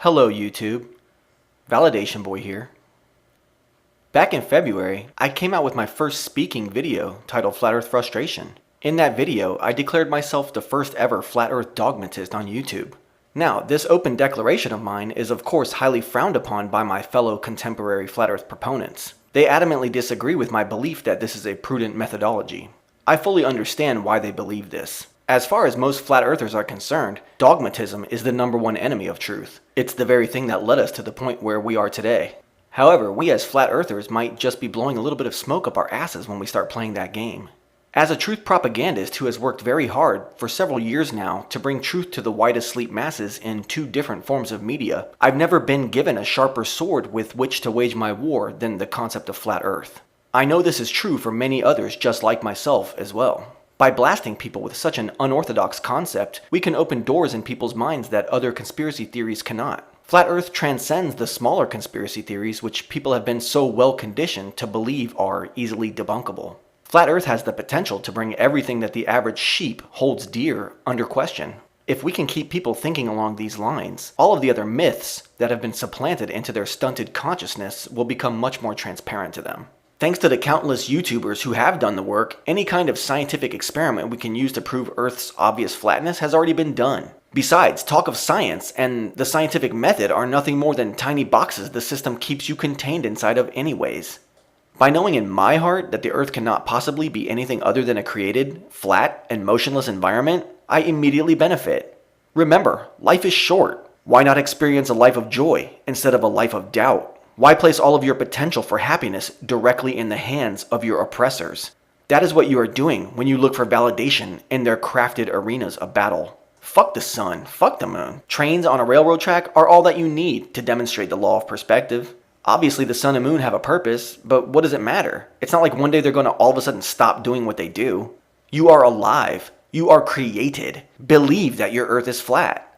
Hello YouTube, Validation Boy here. Back in February, I came out with my first speaking video titled Flat Earth Frustration. In that video, I declared myself the first ever Flat Earth Dogmatist on YouTube. Now, this open declaration of mine is of course highly frowned upon by my fellow contemporary Flat Earth proponents. They adamantly disagree with my belief that this is a prudent methodology. I fully understand why they believe this. As far as most flat earthers are concerned, dogmatism is the #1 enemy of truth. It's the very thing that led us to the point where we are today. However, we as flat earthers might just be blowing a little bit of smoke up our asses when we start playing that game. As a truth propagandist who has worked very hard for several years now to bring truth to the wide asleep masses in 2 different forms of media, I've never been given a sharper sword with which to wage my war than the concept of flat earth. I know this is true for many others just like myself as well. By blasting people with such an unorthodox concept, we can open doors in people's minds that other conspiracy theories cannot. Flat Earth transcends the smaller conspiracy theories which people have been so well conditioned to believe are easily debunkable. Flat Earth has the potential to bring everything that the average sheep holds dear under question. If we can keep people thinking along these lines, all of the other myths that have been supplanted into their stunted consciousness will become much more transparent to them. Thanks to the countless YouTubers who have done the work, any kind of scientific experiment we can use to prove Earth's obvious flatness has already been done. Besides, talk of science and the scientific method are nothing more than tiny boxes the system keeps you contained inside of anyways. By knowing in my heart that the Earth cannot possibly be anything other than a created, flat, and motionless environment, I immediately benefit. Remember, life is short. Why not experience a life of joy instead of a life of doubt? Why place all of your potential for happiness directly in the hands of your oppressors? That is what you are doing when you look for validation in their crafted arenas of battle. Fuck the sun, fuck the moon. Trains on a railroad track are all that you need to demonstrate the law of perspective. Obviously the sun and moon have a purpose, but what does it matter? It's not like one day they're going to all of a sudden stop doing what they do. You are alive. You are created. Believe that your Earth is flat.